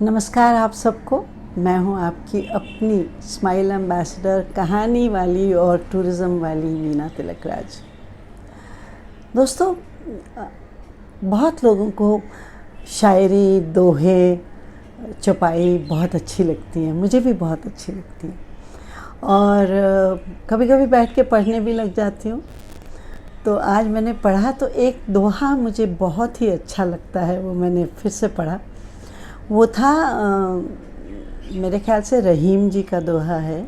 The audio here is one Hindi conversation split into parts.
नमस्कार आप सबको। मैं हूं आपकी अपनी स्माइल एम्बेसडर, कहानी वाली और टूरिज़्म वाली मीना तिलकराज। दोस्तों, बहुत लोगों को शायरी, दोहे, चौपाई बहुत अच्छी लगती हैं। मुझे भी बहुत अच्छी लगती हैं और कभी कभी बैठ के पढ़ने भी लग जाती हूँ। तो आज मैंने पढ़ा तो एक दोहा मुझे बहुत ही अच्छा लगता है, वो मैंने फिर से पढ़ा। वो था मेरे ख्याल से रहीम जी का दोहा है।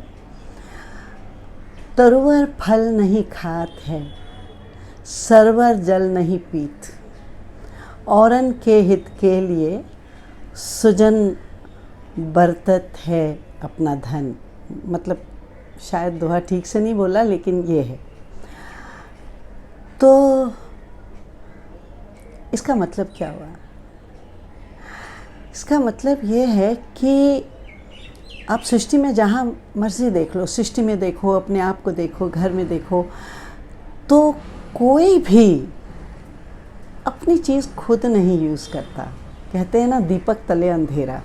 तरुवर फल नहीं खात है, सरवर जल नहीं पीत, औरन के हित के लिए सुजन बरतत है अपना धन। मतलब शायद दोहा ठीक से नहीं बोला, लेकिन ये है। तो इसका मतलब क्या हुआ? इसका मतलब ये है कि आप सृष्टि में जहाँ मर्जी देख लो, सृष्टि में देखो, अपने आप को देखो, घर में देखो, तो कोई भी अपनी चीज़ खुद नहीं यूज़ करता। कहते हैं ना, दीपक तले अंधेरा।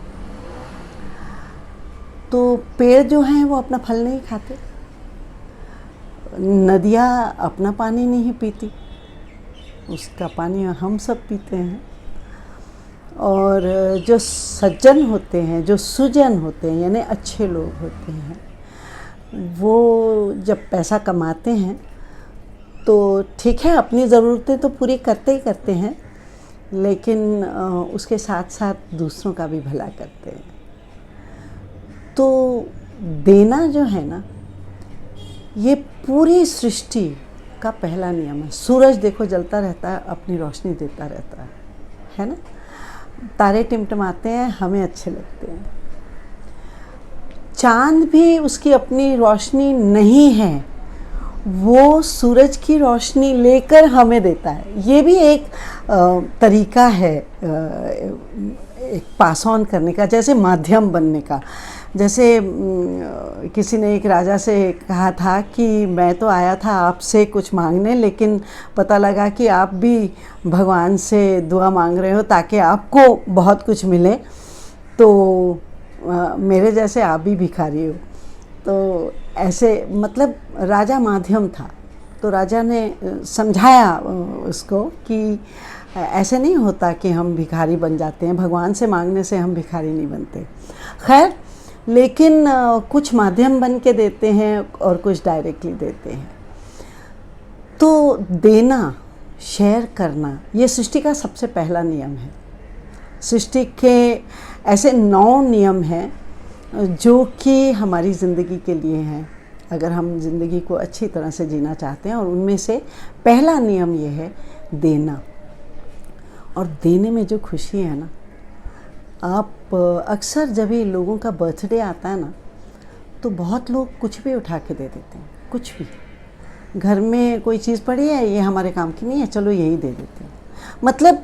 तो पेड़ जो हैं वो अपना फल नहीं खाते, नदियाँ अपना पानी नहीं पीती, उसका पानी हम सब पीते हैं। और जो सज्जन होते हैं, जो सुजन होते हैं, यानी अच्छे लोग होते हैं, वो जब पैसा कमाते हैं तो ठीक है, अपनी ज़रूरतें तो पूरी करते ही करते हैं, लेकिन उसके साथ साथ दूसरों का भी भला करते हैं। तो देना जो है ना, ये पूरी सृष्टि का पहला नियम है। सूरज देखो जलता रहता है, अपनी रोशनी देता रहता है ना। तारे टिमटिमाते हैं, हमें अच्छे लगते हैं। चांद भी उसकी अपनी रोशनी नहीं है, वो सूरज की रोशनी लेकर हमें देता है। ये भी एक तरीका है एक पास ऑन करने का, जैसे माध्यम बनने का। जैसे किसी ने एक राजा से कहा था कि मैं तो आया था आपसे कुछ मांगने, लेकिन पता लगा कि आप भी भगवान से दुआ मांग रहे हो ताकि आपको बहुत कुछ मिले, तो मेरे जैसे आप भी भिखारी हो। तो ऐसे मतलब राजा माध्यम था। तो राजा ने समझाया उसको कि ऐसे नहीं होता कि हम भिखारी बन जाते हैं, भगवान से मांगने से हम भिखारी नहीं बनते। खैर, लेकिन कुछ माध्यम बन के देते हैं और कुछ डायरेक्टली देते हैं। तो देना, शेयर करना, ये सृष्टि का सबसे पहला नियम है। सृष्टि के ऐसे 9 नियम हैं जो कि हमारी ज़िंदगी के लिए हैं, अगर हम ज़िंदगी को अच्छी तरह से जीना चाहते हैं। और उनमें से पहला नियम ये है देना। और देने में जो खुशी है ना, आप अक्सर जब भी लोगों का बर्थडे आता है ना, तो बहुत लोग कुछ भी उठा के दे देते हैं। कुछ भी, घर में कोई चीज़ पड़ी है, ये हमारे काम की नहीं है, चलो यही दे देते हैं। मतलब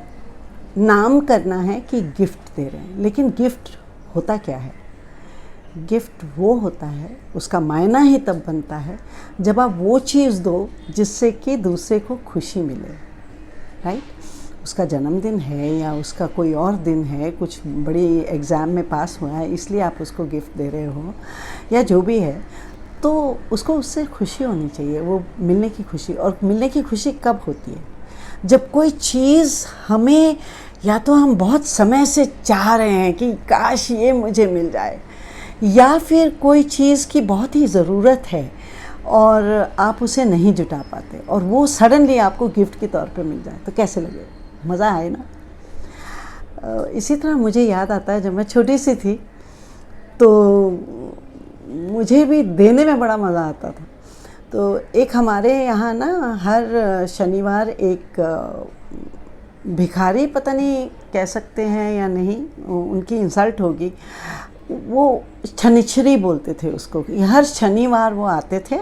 नाम करना है कि गिफ्ट दे रहे हैं, लेकिन गिफ्ट होता क्या है? गिफ्ट वो होता है, उसका मायना ही तब बनता है जब आप वो चीज़ दो जिससे कि दूसरे को खुशी मिले। राइट? उसका जन्मदिन है या उसका कोई और दिन है, कुछ बड़ी एग्ज़ाम में पास हुआ है इसलिए आप उसको गिफ्ट दे रहे हो, या जो भी है, तो उसको उससे खुशी होनी चाहिए, वो मिलने की खुशी। और मिलने की खुशी कब होती है? जब कोई चीज़ हमें, या तो हम बहुत समय से चाह रहे हैं कि काश ये मुझे मिल जाए, या फिर कोई चीज़ की बहुत ही ज़रूरत है और आप उसे नहीं जुटा पाते, और वो सडनली आपको गिफ्ट के तौर पे मिल जाए, तो कैसे लगे? मज़ा आए ना। इसी तरह मुझे याद आता है, जब मैं छोटी सी थी तो मुझे भी देने में बड़ा मज़ा आता था। तो एक हमारे यहाँ ना हर शनिवार एक भिखारी, पता नहीं कह सकते हैं या नहीं, उनकी इंसल्ट होगी, वो शनिश्चरी बोलते थे उसको। हर शनिवार वो आते थे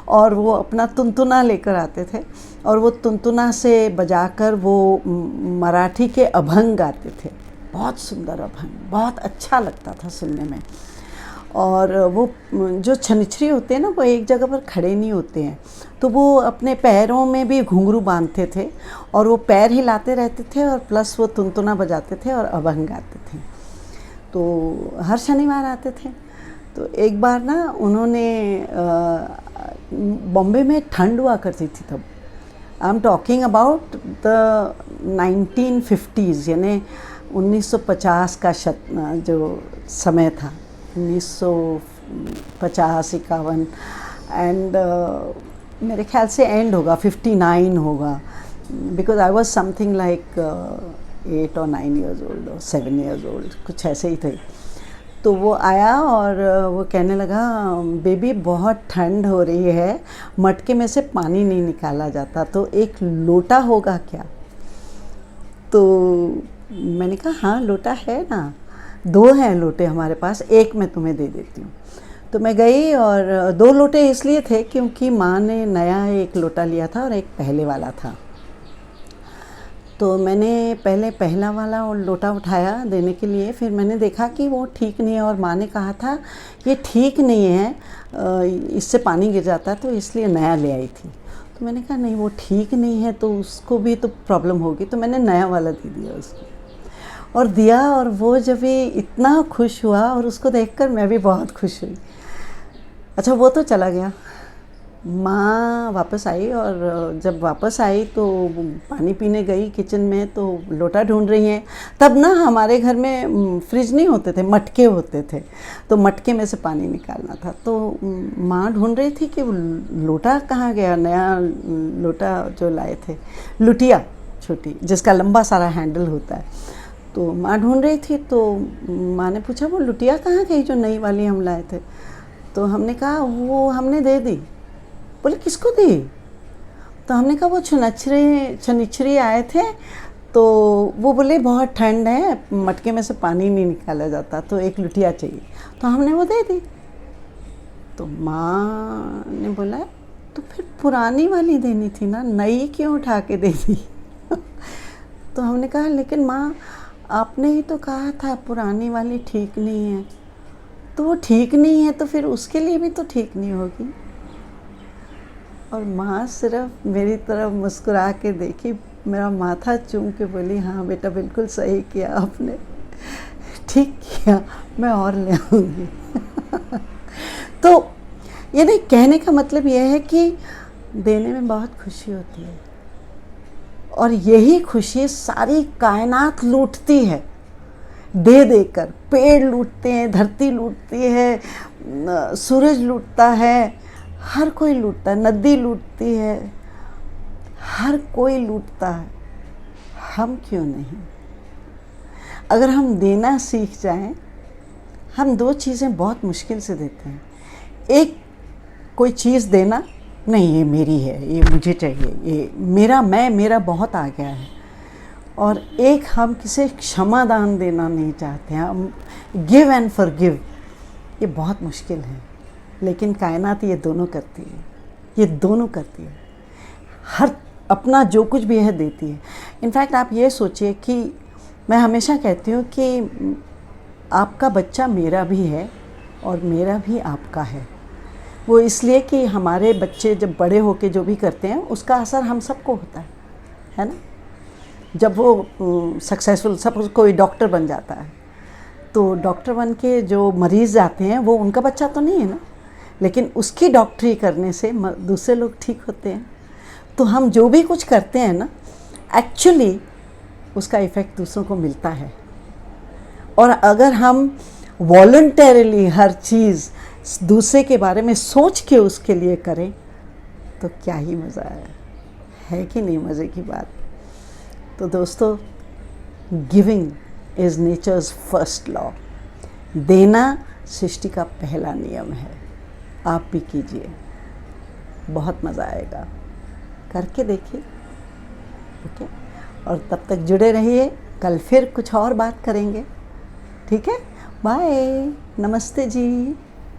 और वो अपना तुनतुना लेकर आते थे, और वो तुनतुना से बजाकर वो मराठी के अभंग गाते थे। बहुत सुंदर अभंग, बहुत अच्छा लगता था सुनने में। और वो जो शनिश्चरी होते हैं ना, वो एक जगह पर खड़े नहीं होते हैं, तो वो अपने पैरों में भी घुंघरू बांधते थे और वो पैर हिलाते रहते थे और प्लस वो तुनतुना बजाते थे और अभंग गाते थे। तो हर शनिवार आते थे। तो एक बार ना उन्होंने बॉम्बे में ठंड हुआ करती थी तब, I am talking about the 1950s, यानी 1950 का जो समय था, 1950-51, एंड मेरे ख्याल से एंड होगा 59 होगा, because I was something like 8 or 9 years old or 7 years old, कुछ ऐसे ही थे। तो वो आया और वो कहने लगा, बेबी बहुत ठंड हो रही है, मटके में से पानी नहीं निकाला जाता, तो एक लोटा होगा क्या? तो मैंने कहा हाँ लोटा है ना, 2 हैं लोटे हमारे पास, एक मैं तुम्हें दे देती हूँ। तो मैं गई और 2 लोटे इसलिए थे क्योंकि माँ ने नया एक लोटा लिया था और एक पहले वाला था। तो मैंने पहले पहला वाला लोटा उठाया देने के लिए, फिर मैंने देखा कि वो ठीक नहीं है और माँ ने कहा था ये ठीक नहीं है, इससे पानी गिर जाता है, तो इसलिए नया ले आई थी। तो मैंने कहा नहीं वो ठीक नहीं है तो उसको भी तो प्रॉब्लम होगी, तो मैंने नया वाला दे दिया उसको और दिया। और वो जब भी इतना खुश हुआ और उसको देखकर मैं भी बहुत खुश हुई। अच्छा वो तो चला गया, माँ वापस आई और जब वापस आई तो पानी पीने गई किचन में, तो लोटा ढूंढ रही हैं। तब ना हमारे घर में फ्रिज नहीं होते थे, मटके होते थे, तो मटके में से पानी निकालना था। तो माँ ढूंढ रही थी कि लोटा कहाँ गया, नया लोटा जो लाए थे, लुटिया छोटी जिसका लंबा सारा हैंडल होता है। तो माँ ढूंढ रही थी, तो माँ ने पूछा वो लुटिया कहाँ गई जो नई वाली हम लाए थे? तो हमने कहा वो हमने दे दी। बोले किसको दी? तो हमने कहा वो छनिछरी आए थे, तो वो बोले बहुत ठंड है, मटके में से पानी नहीं निकाला जाता, तो एक लुटिया चाहिए, तो हमने वो दे दी। तो माँ ने बोला तो फिर पुरानी वाली देनी थी ना, नई क्यों उठा के दे दी? तो हमने कहा लेकिन माँ आपने ही तो कहा था पुरानी वाली ठीक नहीं है। तो वो ठीक नहीं है तो फिर उसके लिए भी तो ठीक नहीं होगी। और माँ सिर्फ मेरी तरफ मुस्कुरा के देखी, मेरा माथा चूम के बोली हाँ बेटा बिल्कुल सही किया आपने, ठीक किया, मैं और ले आऊँगी। तो यानी कहने का मतलब यह है कि देने में बहुत खुशी होती है और यही खुशी सारी कायनात लूटती है, दे देकर। पेड़ लूटते हैं, धरती लूटती है, सूरज लूटता है, हर कोई लूटता है, नदी लूटती है, हर कोई लूटता है, हम क्यों नहीं? अगर हम देना सीख जाएं, हम 2 चीज़ें बहुत मुश्किल से देते हैं। एक कोई चीज़ देना, नहीं ये मेरी है, ये मुझे चाहिए, ये मेरा बहुत आ गया है। और एक हम किसी क्षमा दान देना नहीं चाहते हैं, हम गिव एंड फॉरगिव, ये बहुत मुश्किल है। लेकिन कायनात ये दोनों करती है, ये दोनों करती है, हर अपना जो कुछ भी है देती है। इनफैक्ट आप ये सोचिए कि मैं हमेशा कहती हूँ कि आपका बच्चा मेरा भी है और मेरा भी आपका है। वो इसलिए कि हमारे बच्चे जब बड़े होके जो भी करते हैं उसका असर हम सबको होता है ना। जब वो सक्सेसफुल, सब कोई डॉक्टर बन जाता है, तो डॉक्टर बन के जो मरीज़ जाते हैं वो उनका बच्चा तो नहीं है ना, लेकिन उसकी डॉक्टरी करने से दूसरे लोग ठीक होते हैं। तो हम जो भी कुछ करते हैं ना, एक्चुअली उसका इफ़ेक्ट दूसरों को मिलता है। और अगर हम वॉलंटरीली हर चीज़ दूसरे के बारे में सोच के उसके लिए करें तो क्या ही मज़ा है कि नहीं मज़े की बात। तो दोस्तों, giving is nature's first law. देना सृष्टि का पहला नियम है। आप भी कीजिए, बहुत मज़ा आएगा, करके देखिए। ओके, और तब तक जुड़े रहिए, कल फिर कुछ और बात करेंगे। ठीक है, बाय, नमस्ते जी।